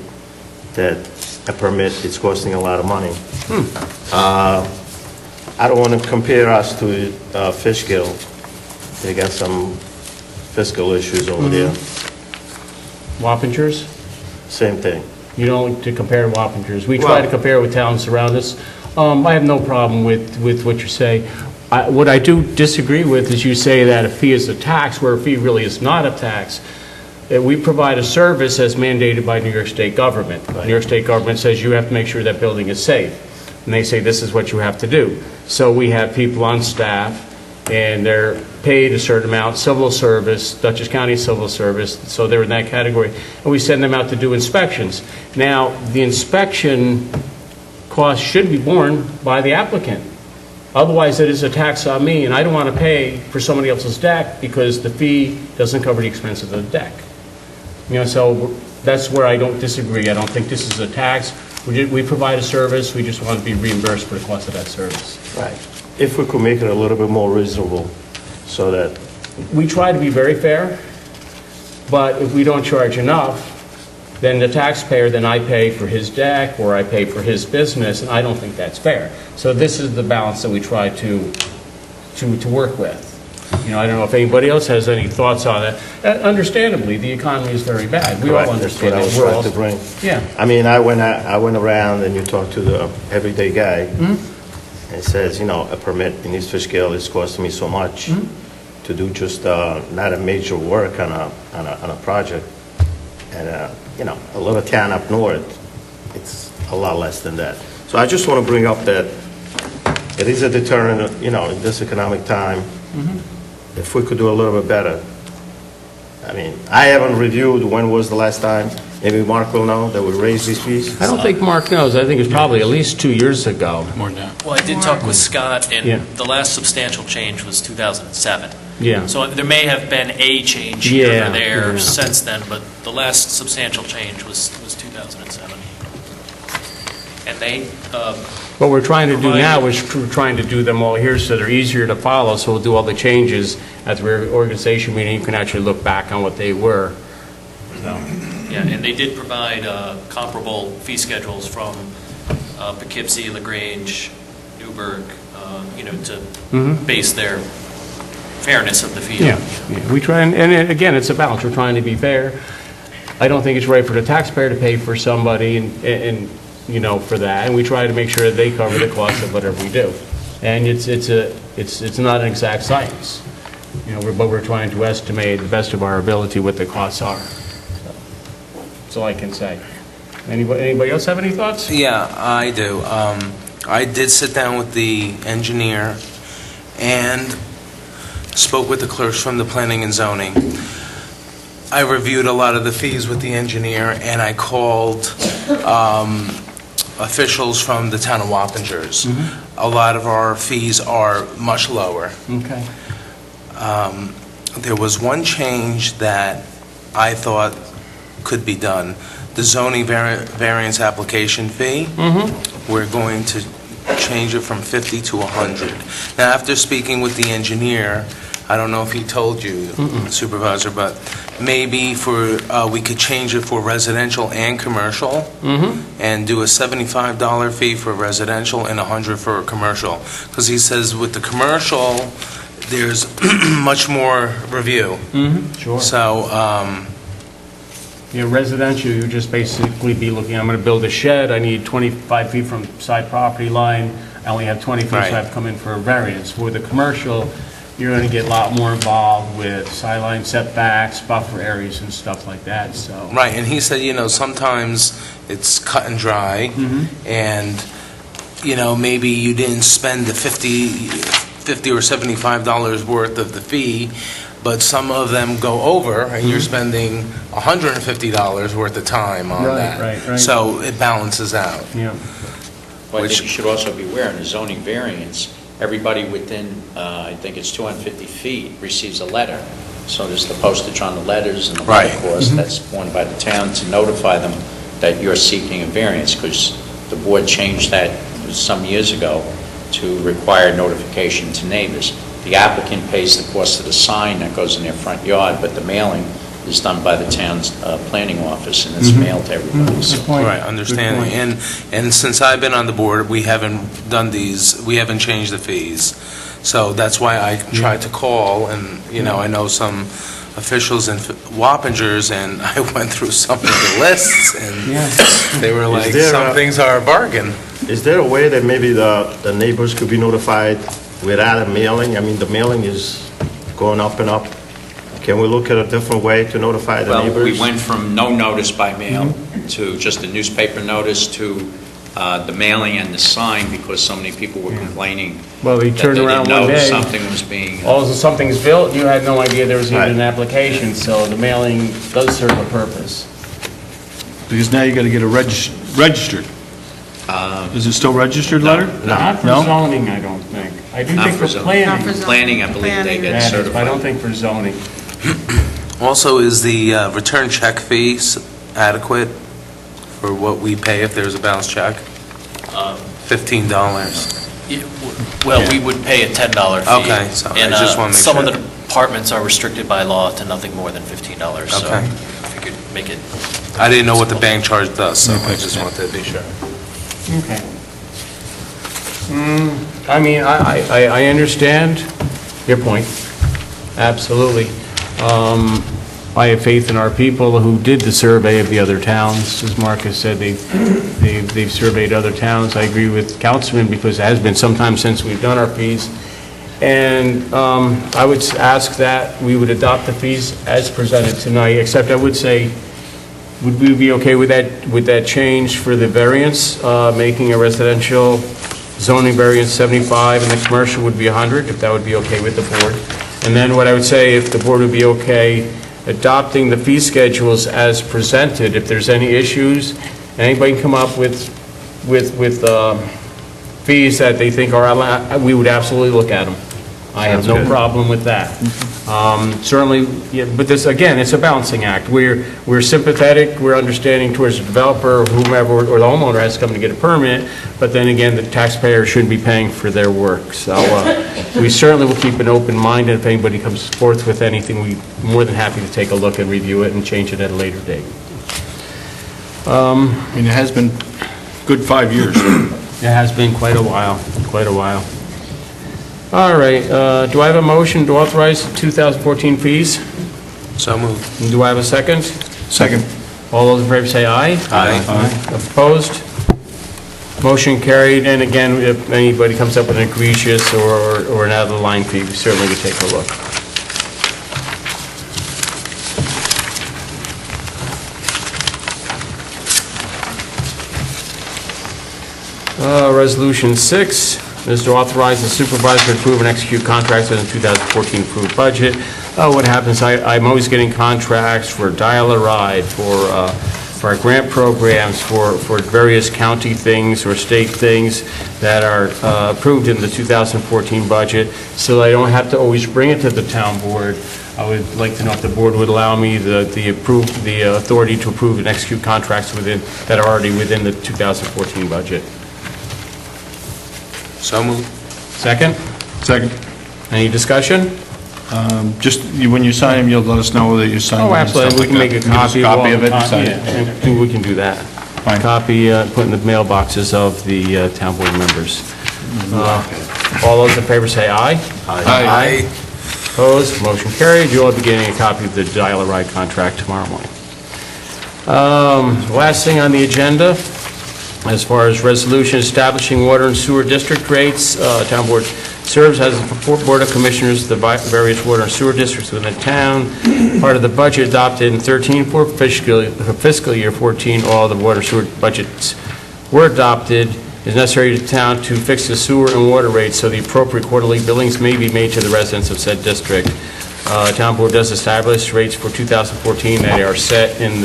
that a permit is costing a lot of money. I don't want to compare us to Fishkill. They got some fiscal issues over there. Wappingers? Same thing. You don't like to compare Wappingers. We try to compare with towns around us. I have no problem with what you say. What I do disagree with is you say that a fee is a tax, where a fee really is not a tax. We provide a service as mandated by New York State government. Right. New York State government says you have to make sure that building is safe. And they say this is what you have to do. So we have people on staff, and they're paid a certain amount, civil service, Dutchess County Civil Service, so they're in that category. And we send them out to do inspections. Now, the inspection cost should be borne by the applicant. Otherwise, it is a tax on me, and I don't want to pay for somebody else's deck because the fee doesn't cover the expense of the deck. So that's where I don't disagree. I don't think this is a tax. We provide a service, we just want to be reimbursed for the cost of that service. Right. If we could make it a little bit more reasonable, so that, We try to be very fair, but if we don't charge enough, then the taxpayer, then I pay for his deck, or I pay for his business, and I don't think that's fair. So this is the balance that we try to work with. I don't know if anybody else has any thoughts on it. Understandably, the economy is very bad. We all Correct, that's what understand I that. was We're trying all- to bring. Yeah. I mean, I went around and you talk to the everyday guy, and it says, a permit in East Fishkill is costing me so much to do just not a major work on a project. And, a little town up north, it's a lot less than that. So I just want to bring up that it is a deterrent, in this economic time. If we could do a little bit better. I mean, I haven't reviewed when was the last time, maybe Mark will know, that we raised these fees. I don't think Mark knows. I think it's probably at least 2 years ago. Well, I did talk with Scott, Yeah. and the last substantial change was 2007. Yeah. So there may have been a change here Yeah, or there yeah. since then, but the last substantial change was 2007. And they, What we're trying to do Provide- now is we're trying to do them all here so they're easier to follow, so we'll do all the changes at the organization meeting. You can actually look back on what they were. yeah, and they did provide comparable fee schedules from Poughkeepsie, LaGrange, Newburgh, to base their fairness of the fee. Yeah, we try, and again, it's a balance. We're trying to be fair. I don't think it's right for the taxpayer to pay for somebody and for that, and we try to make sure that they cover the cost of whatever we do. And it's not an exact science, but we're trying to estimate the best of our ability what the costs are. So, that's all I can say. Anybody else have any thoughts? Yeah, I do. I did sit down with the engineer and spoke with the clerks from the planning and zoning. I reviewed a lot of the fees with the engineer, and I called officials from the town of Wappingers. A lot of our fees are much lower. Okay. There was one change that I thought could be done. The zoning variance application fee, we're going to change it from 50 to 100. Now, after speaking with the engineer, I don't know if he told you, Supervisor, but maybe we could change it for residential and commercial, and do a $75 fee for residential and $100 for commercial. Because he says with the commercial, there's much more review. Sure. So, Residential, you just basically be looking, I'm going to build a shed, I need 25 feet from side property line, I only have 20 feet, so I Right. have to come in for a variance. For the commercial, you're going to get a lot more involved with sideline setbacks, buffer areas and stuff like that, so. right, and he said, sometimes it's cut and dry, and, maybe you didn't spend the $50 or $75 worth of the fee, but some of them go over, and you're spending $150 worth of time on Right, that. right. So it balances out. Yeah. Well, I Which- think you should also be aware, in the zoning variance, everybody within, I think it's 250 feet, receives a letter. So there's the postage on the letters and the letter Right. cost that's borne by the town to notify them that you're seeking a variance, because the board changed that some years ago to require notification to neighbors. The applicant pays the cost of the sign that goes in their front yard, but the mailing is done by the town's planning office, and it's mailed to everybody. So Good point. Right, understanding. And since I've been on the board, we haven't changed the fees. So that's why I tried to call, and, I know some officials in Wappingers, and I went through some of the lists, and they were like, there some a- things are a bargain. Is there a way that maybe the neighbors could be notified without a mailing? I mean, the mailing is going up and up. Can we look at a different way to notify the Well, neighbors? we went from no notice by mail to just a newspaper notice to the mailing and the sign, because so many people were complaining Well, they that turned they around didn't one know day. something was being... All of something's built, you had no idea there was even Right. an application, so the mailing does serve a purpose. Because now you got to get it registered. Is it still registered letter? Not for No? zoning, I don't think. I do Not think for for zoning. planning. Not for zoning. Planning, I believe they Planning. get That is, but I certified. don't think for zoning. Also, is the return check fee adequate for what we pay if there's a bounce check? $15. Well, we would pay a $10 fee. Okay, so I And just wanna make some of sure. the departments are restricted by law to nothing more than $15, so Okay. if you could make it... I didn't know what the bank charge does, so I just wanted to be sure. Okay. I mean, I understand your point, absolutely. I have faith in our people who did the survey of the other towns. As Marcus said, they've surveyed other towns. I agree with Councilman, because it has been some time since we've done our fees. And I would ask that we would adopt the fees as presented tonight, except I would say, would we be okay with that change for the variance, making a residential zoning variance 75 and the commercial would be 100, if that would be okay with the board? And then what I would say, if the board would be okay adopting the fee schedules as presented, if there's any issues, anybody can come up with fees that they think are allowed, we would absolutely look at them. I have no problem with that. Certainly, yeah, but this, again, it's a balancing act. We're sympathetic, we're understanding towards the developer, whomever, or the homeowner has to come to get a permit, but then again, the taxpayer shouldn't be paying for their work. So we certainly will keep an open mind, and if anybody comes forth with anything, we're more than happy to take a look and review it and change it at a later date. I mean, it has been good 5 years. It has been quite a while, quite a while. All right, do I have a motion to authorize 2014 fees? So moved. And do I have a second? Second. All those in favor say aye. Aye. Opposed? Motion carried, and again, if anybody comes up with an egregious or an out-of-the-line fee, we certainly would take a look. Resolution 6 is to authorize the supervisor to approve and execute contracts in the 2014 approved budget. What happens, I'm always getting contracts for dial-a-ride, for our grant programs, for various county things or state things that are approved in the 2014 budget, so I don't have to always bring it to the town board. I would like to know if the board would allow me the authority to approve and execute contracts that are already within the 2014 budget. So moved. Second? Second. Any discussion? Just, when you sign them, you'll let us know that you signed them. Oh, and stuff absolutely. We can like make a that. Give us copy of it and sign it. Yeah, we can do that. Fine. Copy, put in the mailboxes of the town board members. All those in favor say aye. Aye. Opposed? Motion carried. You'll be getting a copy of the dial-a-ride contract tomorrow morning. Last thing on the agenda, as far as resolution establishing water and sewer district rates, town board serves as the board of commissioners of the various water and sewer districts within the town. Part of the budget adopted in 13 for fiscal year 14, all the water sewer budgets were adopted. It is necessary to the town to fix the sewer and water rates so the appropriate quarterly billings may be made to the residents of said district. Town board does establish rates for 2014 that are set in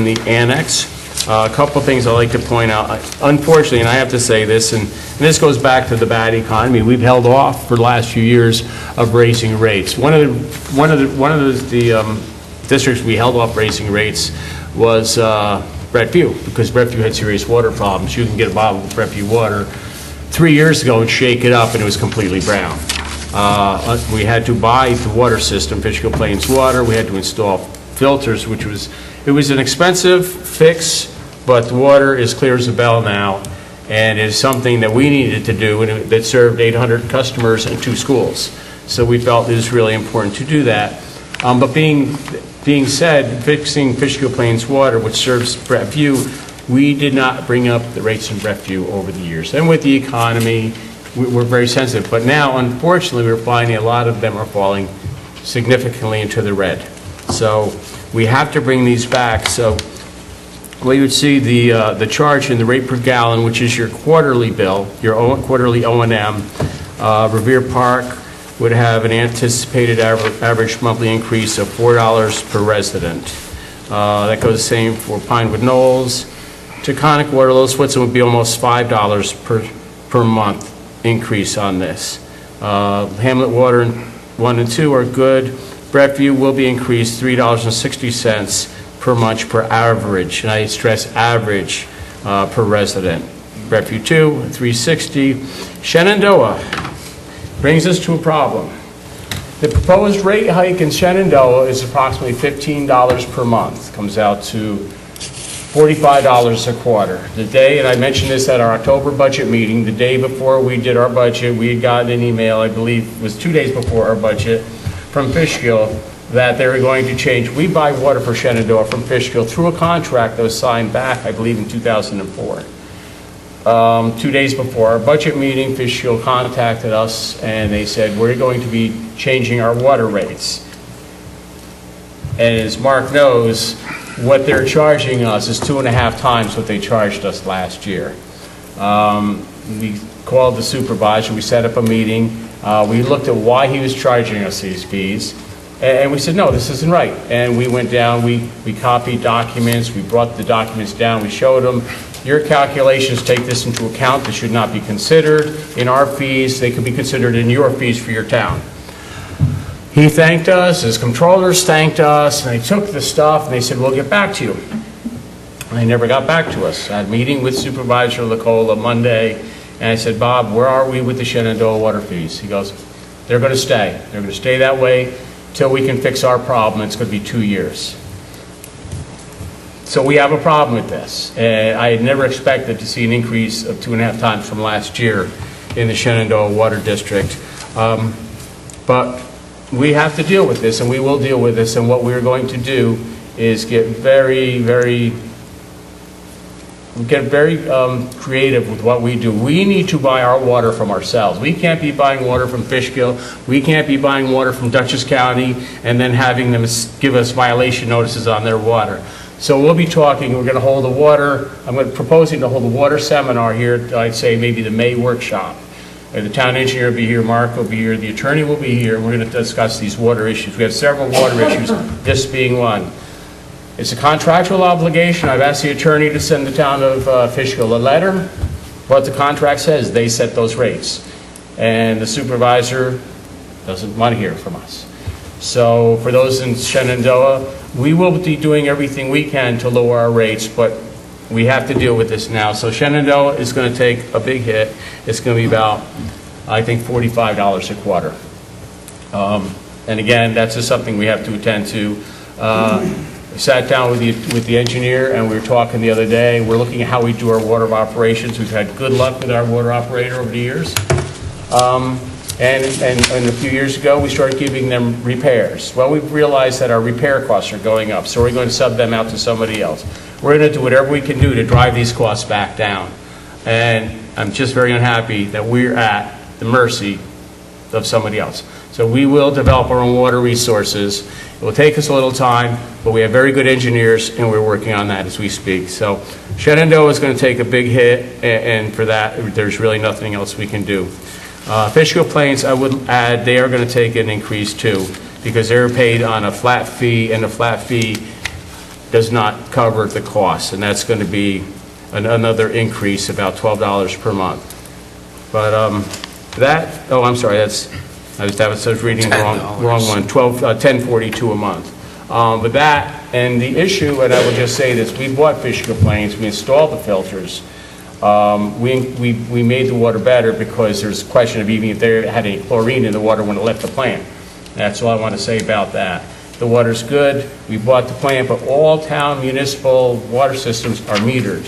the annex. A couple things I'd like to point out. Unfortunately, and I have to say this, and this goes back to the bad economy, we've held off for the last few years of raising rates. One of the districts we held off raising rates was Breadview, because Breadview had serious water problems. You can get a bottle of Breadview water 3 years ago and shake it up, and it was completely brown. We had to buy the water system, Fishkill Plains Water. We had to install filters, it was an expensive fix, but the water is clear as a bell now, and is something that we needed to do, and that served 800 customers and 2 schools. So we felt it was really important to do that. But being said, fixing Fishkill Plains Water, which serves Breadview, we did not bring up the rates in Breadview over the years. And with the economy, we're very sensitive. But now, unfortunately, we're finding a lot of them are falling significantly into the red. So we have to bring these back. So we would see the charge in the rate per gallon, which is your quarterly bill, your quarterly O&M. Revere Park would have an anticipated average monthly increase of $4 per resident. That goes the same for Pinewood Knolls. Taconic, Waterloo, Switzerland would be almost $5 per month increase on this. Hamlet Water 1 and 2 are good. Breadview will be increased $3.60 per month per average, and I stress average per resident. Breadview 2, $3.60. Shenandoah brings us to a problem. The proposed rate hike in Shenandoah is approximately $15 per month. Comes out to $45 a quarter. The day, and I mentioned this at our October budget meeting, the day before we did our budget, we had gotten an email, I believe it was 2 days before our budget, from Fishkill that they were going to change. We buy water for Shenandoah from Fishkill through a contract that was signed back, I believe, in 2004. 2 days before our budget meeting, Fishkill contacted us and they said, we're going to be changing our water rates. And as Mark knows, what they're charging us is 2.5 times what they charged us last year. We called the supervisor, we set up a meeting, we looked at why he was charging us these fees, and we said, no, this isn't right. And we went down, we copied documents, we brought the documents down, we showed them, your calculations take this into account, this should not be considered in our fees, they could be considered in your fees for your town. He thanked us, his controllers thanked us, and they took the stuff and they said, we'll get back to you. And they never got back to us. I had a meeting with Supervisor Lacola Monday, and I said, Bob, where are we with the Shenandoah water fees? He goes, they're going to stay. They're going to stay that way till we can fix our problem. It's going to be 2 years. So we have a problem with this. And I had never expected to see an increase of 2.5 times from last year in the Shenandoah Water District. But we have to deal with this, and we will deal with this. And what we're going to do is get very creative with what we do. We need to buy our water from ourselves. We can't be buying water from Fishkill. We can't be buying water from Dutchess County and then having them give us violation notices on their water. So we'll be talking, we're going to hold I'm proposing to hold a water seminar here, I'd say maybe the May workshop. The town engineer will be here, Mark will be here, the attorney will be here, and we're going to discuss these water issues. We have several water issues, this being one. It's a contractual obligation. I've asked the attorney to send the town of Fishkill a letter. What the contract says, they set those rates. And the supervisor doesn't want to hear from us. So for those in Shenandoah, we will be doing everything we can to lower our rates, but we have to deal with this now. So Shenandoah is going to take a big hit. It's going to be about, I think, $45 a quarter. And again, that's just something we have to attend to. We sat down with the engineer and we were talking the other day. We're looking at how we do our water operations. We've had good luck with our water operator over the years. And a few years ago, we started giving them repairs. Well, we've realized that our repair costs are going up, so we're going to sub them out to somebody else. We're going to do whatever we can do to drive these costs back down. And I'm just very unhappy that we're at the mercy of somebody else. So we will develop our own water resources. It will take us a little time, but we have very good engineers, and we're working on that as we speak. So Shenandoah is going to take a big hit, and for that, there's really nothing else we can do. Fishkill Plains, I would add, they are going to take an increase too, because they're paid on a flat fee, and the flat fee does not cover the cost, and that's going to be another increase, about $12 per month. But I was reading the wrong one, $10.42 a month. But that, and the issue, and I will just say this, we bought Fishkill Plains, we installed the filters. We made the water better because there's a question of even if they had any chlorine in the water when it left the plant. That's all I want to say about that. The water's good, we bought the plant, but all town municipal water systems are metered.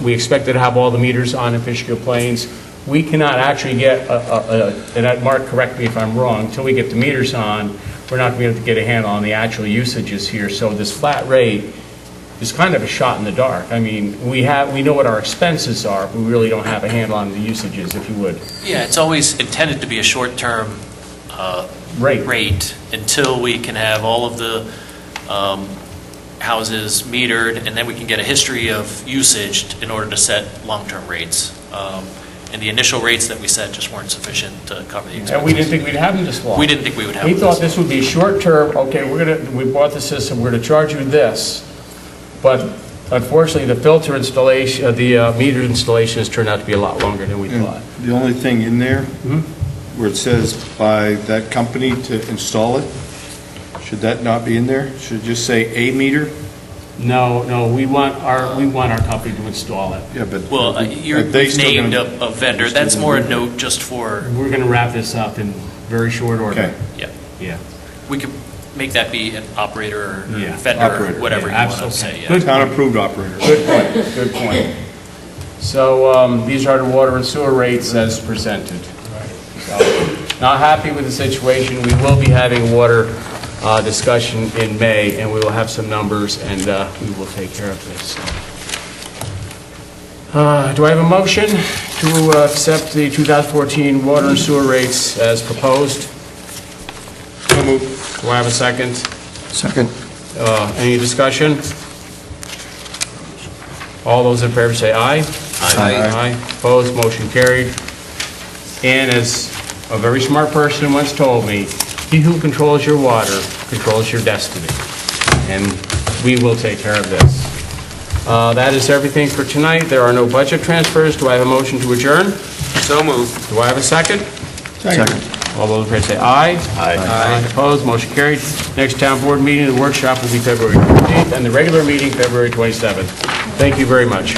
We expected to have all the meters on in Fishkill Plains. We cannot actually get, and Mark, correct me if I'm wrong, until we get the meters on, we're not going to be able to get a handle on the actual usages here. So this flat rate is kind of a shot in the dark. I mean, we know what our expenses are, but we really don't have a handle on the usages, if you would. Yeah, it's always intended to be a short-term rate until we can have all of the houses metered, and then we can get a history of usage in order to set long-term rates. And the initial rates that we set just weren't sufficient to cover the expenses. And we didn't think we'd have them this long. We didn't think we would have them We this thought long. this would be short-term, okay, we bought the system, we're going to charge you this, but unfortunately, the filter installation, the meter installation has turned out to be a lot longer than we thought. The only thing in there where it says by that company to install it, Should that not be in there? Should it just say a meter? No, we want our company to install it. Yeah, but. Well, are you're they still named gonna- a vendor. That's more a note just for, We're going to wrap this up in very short order. Okay. yeah. Yeah. We could make that be an operator or Yeah. vendor, Operator, or whatever yeah, you want to absolutely. say. Yeah. Good. Town-approved operator. Good point, good point. So these are the water and sewer rates as presented. So, not happy with the situation. We will be having water discussion in May, and we will have some numbers, and we will take care of this. Do I have a motion to accept the 2014 water and sewer rates as proposed? So moved. Do I have a second? Second. Any discussion? All those in favor say aye. Aye. Opposed, motion carried. And as a very smart person once told me, he who controls your water controls your destiny. And we will take care of this. That is everything for tonight. There are no budget transfers. Do I have a motion to adjourn? So moved. Do I have a second? Second. All those in favor say aye. Aye. Opposed, motion carried. Next town board meeting, the workshop will be February 15th, and the regular meeting February 27th. Thank you very much.